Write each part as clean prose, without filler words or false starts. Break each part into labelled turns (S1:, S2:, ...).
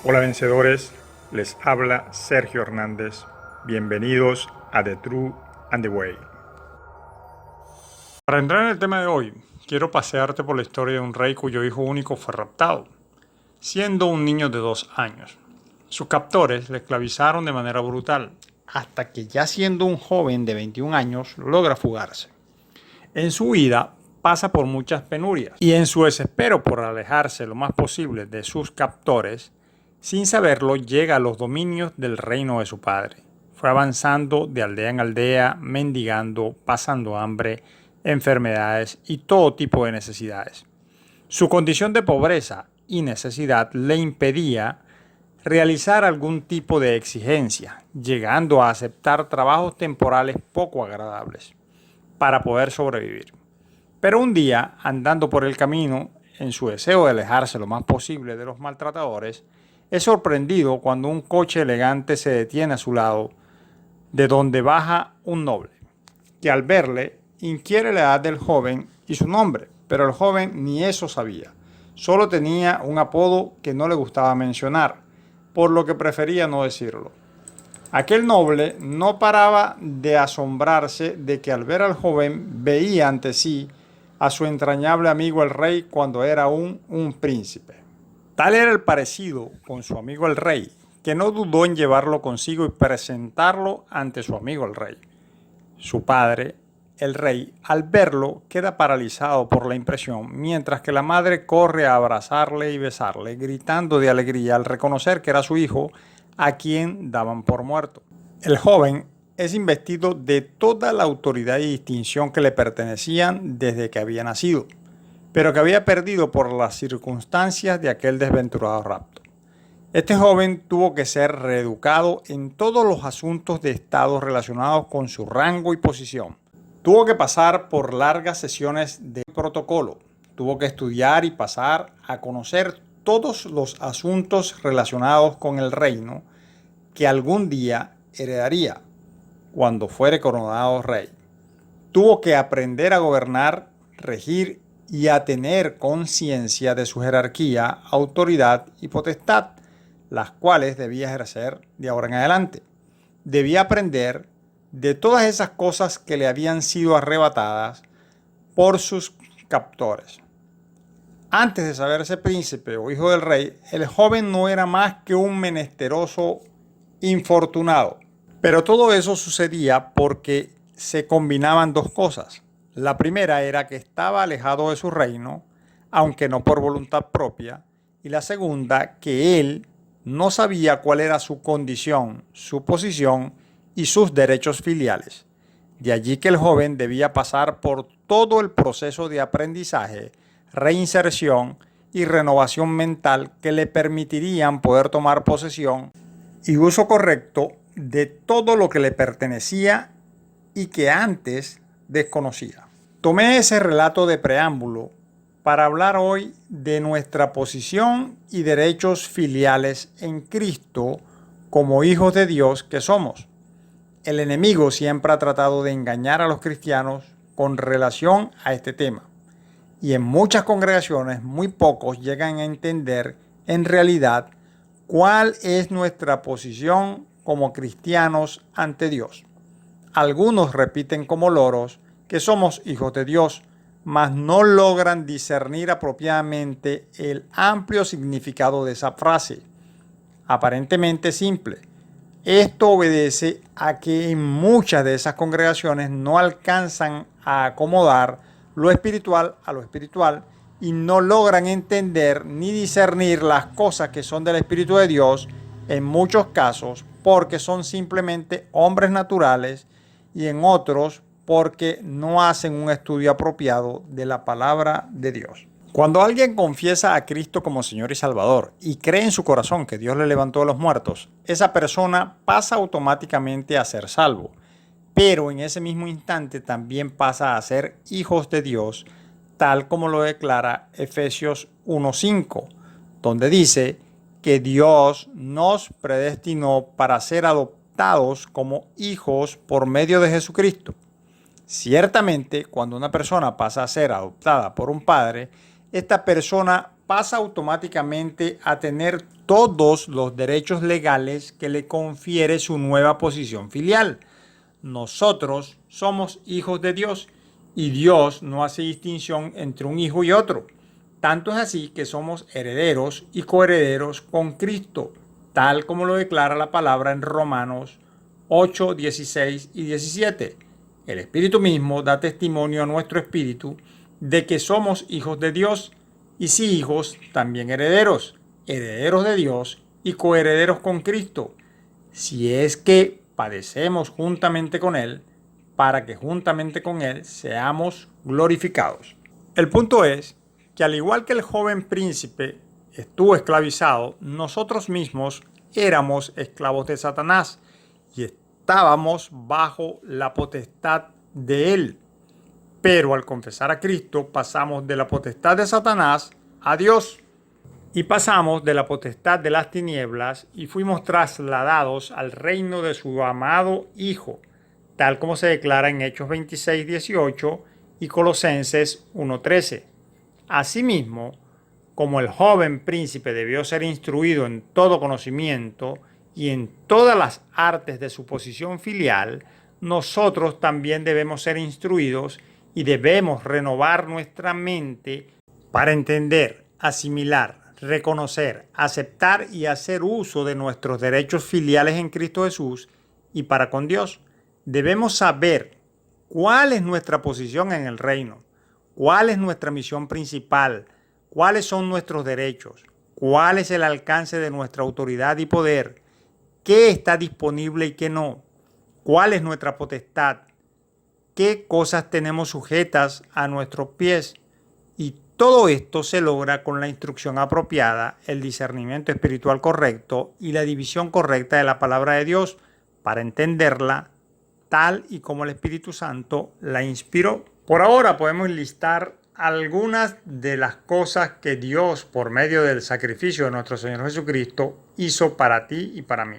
S1: Hola vencedores, les habla Sergio Hernández. Bienvenidos a The True and the Way. Para entrar en el tema de hoy, quiero pasearte por la historia de un rey cuyo hijo único fue raptado, siendo un niño de 2 años. Sus captores le esclavizaron de manera brutal, hasta que ya siendo un joven de 21 años logra fugarse. En su huida pasa por muchas penurias y en su desespero por alejarse lo más posible de sus captores, sin saberlo llega a los dominios del reino de su padre. Fue avanzando de aldea en aldea, mendigando, pasando hambre, enfermedades y todo tipo de necesidades. Su condición de pobreza y necesidad le impedía realizar algún tipo de exigencia, llegando a aceptar trabajos temporales poco agradables para poder sobrevivir. Pero un día, andando por el camino, en su deseo de alejarse lo más posible de los maltratadores, es sorprendido cuando un coche elegante se detiene a su lado, de donde baja un noble, que al verle inquiere la edad del joven y su nombre, pero el joven ni eso sabía. Solo tenía un apodo que no le gustaba mencionar, por lo que prefería no decirlo. Aquel noble no paraba de asombrarse de que al ver al joven veía ante sí a su entrañable amigo el rey cuando era aún un príncipe. Tal era el parecido con su amigo el rey, que no dudó en llevarlo consigo y presentarlo ante su amigo el rey. Su padre, el rey, al verlo, queda paralizado por la impresión, mientras que la madre corre a abrazarle y besarle, gritando de alegría al reconocer que era su hijo, a quien daban por muerto. El joven es investido de toda la autoridad y distinción que le pertenecían desde que había nacido, pero que había perdido por las circunstancias de aquel desventurado rapto. Este joven tuvo que ser reeducado en todos los asuntos de estado relacionados con su rango y posición. Tuvo que pasar por largas sesiones de protocolo. Tuvo que estudiar y pasar a conocer todos los asuntos relacionados con el reino que algún día heredaría cuando fuere coronado rey. Tuvo que aprender a gobernar, regir y a tener conciencia de su jerarquía, autoridad y potestad, las cuales debía ejercer de ahora en adelante. Debía aprender de todas esas cosas que le habían sido arrebatadas por sus captores. Antes de saberse príncipe o hijo del rey, el joven no era más que un menesteroso infortunado. Pero todo eso sucedía porque se combinaban dos cosas. La primera era que estaba alejado de su reino, aunque no por voluntad propia, y la segunda, que él no sabía cuál era su condición, su posición y sus derechos filiales. De allí que el joven debía pasar por todo el proceso de aprendizaje, reinserción y renovación mental que le permitirían poder tomar posesión y uso correcto de todo lo que le pertenecía y que antes desconocía. Tomé ese relato de preámbulo para hablar hoy de nuestra posición y derechos filiales en Cristo como hijos de Dios que somos. El enemigo siempre ha tratado de engañar a los cristianos con relación a este tema. Y en muchas congregaciones muy pocos llegan a entender en realidad cuál es nuestra posición como cristianos ante Dios. Algunos repiten como loros que somos hijos de Dios, mas no logran discernir apropiadamente el amplio significado de esa frase, aparentemente simple. Esto obedece a que en muchas de esas congregaciones no alcanzan a acomodar lo espiritual a lo espiritual y no logran entender ni discernir las cosas que son del Espíritu de Dios en muchos casos porque son simplemente hombres naturales y en otros porque no hacen un estudio apropiado de la palabra de Dios. Cuando alguien confiesa a Cristo como Señor y Salvador y cree en su corazón que Dios le levantó de los muertos, esa persona pasa automáticamente a ser salvo, pero en ese mismo instante también pasa a ser hijos de Dios, tal como lo declara Efesios 1:5, donde dice que Dios nos predestinó para ser adoptados como hijos por medio de Jesucristo. Ciertamente, cuando una persona pasa a ser adoptada por un padre, esta persona pasa automáticamente a tener todos los derechos legales que le confiere su nueva posición filial. Nosotros somos hijos de Dios y Dios no hace distinción entre un hijo y otro. Tanto es así que somos herederos y coherederos con Cristo, tal como lo declara la palabra en Romanos 8, 16 y 17. El Espíritu mismo da testimonio a nuestro espíritu de que somos hijos de Dios, y si hijos, también herederos, herederos de Dios y coherederos con Cristo, si es que padecemos juntamente con Él, para que juntamente con Él seamos glorificados. El punto es que al igual que el joven príncipe estuvo esclavizado, nosotros mismos éramos esclavos de Satanás y estábamos bajo la potestad de él. Pero al confesar a Cristo pasamos de la potestad de Satanás a Dios y pasamos de la potestad de las tinieblas y fuimos trasladados al reino de su amado Hijo, tal como se declara en Hechos 26, 18 y Colosenses 1:13. Asimismo, como el joven príncipe debió ser instruido en todo conocimiento y en todas las artes de su posición filial, nosotros también debemos ser instruidos y debemos renovar nuestra mente para entender, asimilar, reconocer, aceptar y hacer uso de nuestros derechos filiales en Cristo Jesús y para con Dios. Debemos saber cuál es nuestra posición en el reino, cuál es nuestra misión principal, cuáles son nuestros derechos, cuál es el alcance de nuestra autoridad y poder, qué está disponible y qué no, cuál es nuestra potestad, qué cosas tenemos sujetas a nuestros pies. Y todo esto se logra con la instrucción apropiada, el discernimiento espiritual correcto y la división correcta de la palabra de Dios para entenderla tal y como el Espíritu Santo la inspiró. Por ahora podemos listar algunas de las cosas que Dios, por medio del sacrificio de nuestro Señor Jesucristo, hizo para ti y para mí.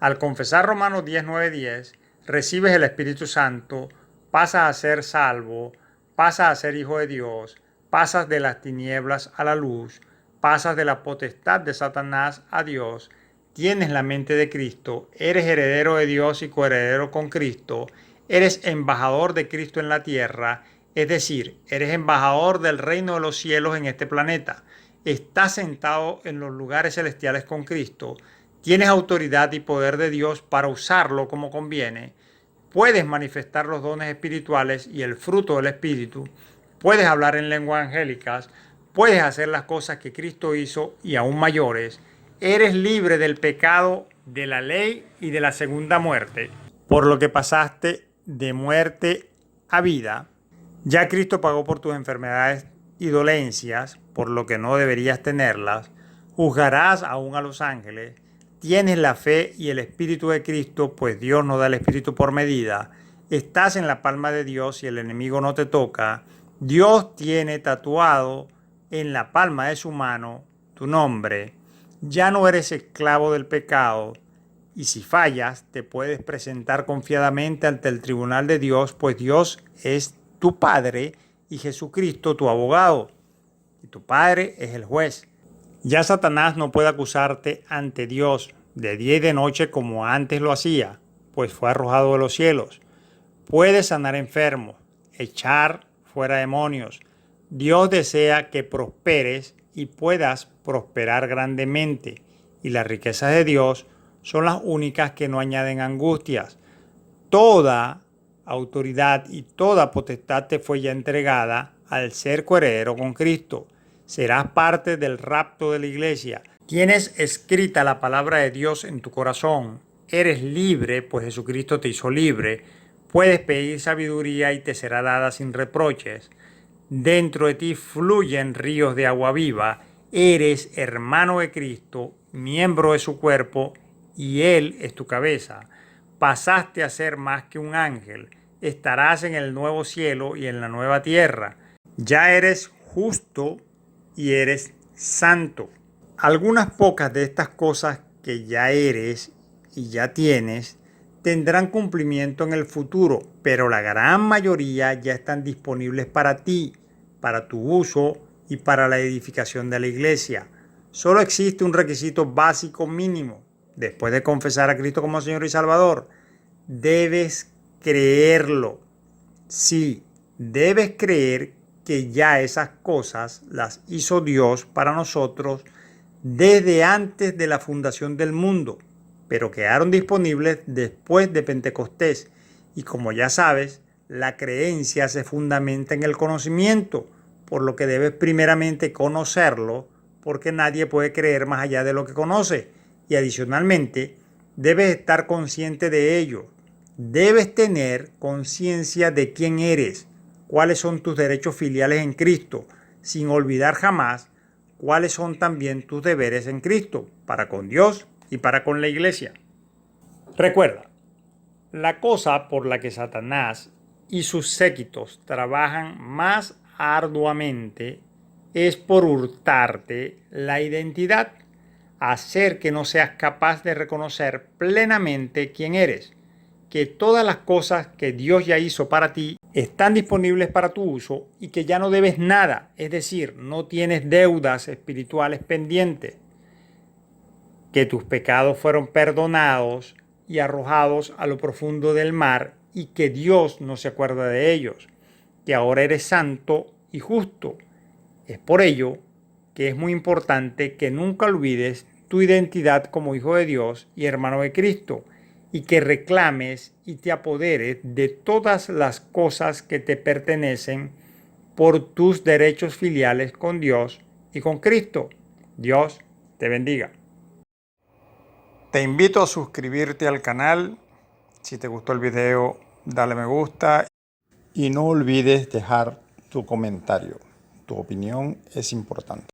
S1: Al confesar Romanos 10, 9, 10, recibes el Espíritu Santo, pasas a ser salvo, pasas a ser hijo de Dios, pasas de las tinieblas a la luz, pasas de la potestad de Satanás a Dios, tienes la mente de Cristo, eres heredero de Dios y coheredero con Cristo, eres embajador de Cristo en la tierra, es decir, eres embajador del reino de los cielos en este planeta, estás sentado en los lugares celestiales con Cristo, tienes autoridad y poder de Dios para usarlo como conviene, puedes manifestar los dones espirituales y el fruto del Espíritu, puedes hablar en lenguas angélicas, puedes hacer las cosas que Cristo hizo y aún mayores, eres libre del pecado, de la ley y de la segunda muerte, por lo que pasaste de muerte a vida. Ya Cristo pagó por tus enfermedades y dolencias, por lo que no deberías tenerlas. Juzgarás aún a los ángeles. Tienes la fe y el Espíritu de Cristo, pues Dios no da el Espíritu por medida. Estás en la palma de Dios y el enemigo no te toca. Dios tiene tatuado en la palma de su mano tu nombre. Ya no eres esclavo del pecado. Y si fallas, te puedes presentar confiadamente ante el tribunal de Dios, pues Dios es tu Padre y Jesucristo tu abogado. Y tu Padre es el juez. Ya Satanás no puede acusarte ante Dios de día y de noche como antes lo hacía, pues fue arrojado de los cielos. Puedes sanar enfermos, echar fuera demonios. Dios desea que prosperes y puedas prosperar grandemente. Y las riquezas de Dios son las únicas que no añaden angustias. Toda autoridad y toda potestad te fue ya entregada al ser coheredero con Cristo. Serás parte del rapto de la iglesia. Tienes escrita la palabra de Dios en tu corazón. Eres libre, pues Jesucristo te hizo libre. Puedes pedir sabiduría y te será dada sin reproches. Dentro de ti fluyen ríos de agua viva. Eres hermano de Cristo, miembro de su cuerpo, y Él es tu cabeza. Pasaste a ser más que un ángel. Estarás en el nuevo cielo y en la nueva tierra. Ya eres justo y eres santo. Algunas pocas de estas cosas que ya eres y ya tienes tendrán cumplimiento en el futuro, pero la gran mayoría ya están disponibles para ti, para tu uso y para la edificación de la iglesia. Solo existe un requisito básico mínimo. Después de confesar a Cristo como Señor y Salvador, debes creerlo. Sí, debes creer que ya esas cosas las hizo Dios para nosotros desde antes de la fundación del mundo, pero quedaron disponibles después de Pentecostés. Y como ya sabes, la creencia se fundamenta en el conocimiento, por lo que debes primeramente conocerlo, porque nadie puede creer más allá de lo que conoce. Y adicionalmente, debes estar consciente de ello. Debes tener conciencia de quién eres, cuáles son tus derechos filiales en Cristo, sin olvidar jamás cuáles son también tus deberes en Cristo, para con Dios y para con la iglesia. Recuerda, la cosa por la que Satanás y sus séquitos trabajan más arduamente es por hurtarte la identidad, hacer que no seas capaz de reconocer plenamente quién eres, que todas las cosas que Dios ya hizo para ti están disponibles para tu uso y que ya no debes nada, es decir, no tienes deudas espirituales pendientes, que tus pecados fueron perdonados y arrojados a lo profundo del mar y que Dios no se acuerda de ellos, que ahora eres santo y justo. Es por ello que es muy importante que nunca olvides tu identidad como hijo de Dios y hermano de Cristo, y que reclames y te apoderes de todas las cosas que te pertenecen por tus derechos filiales con Dios y con Cristo. Dios te bendiga. Te invito a suscribirte al canal. Si te gustó el video, dale me gusta y no olvides dejar tu comentario. Tu opinión es importante.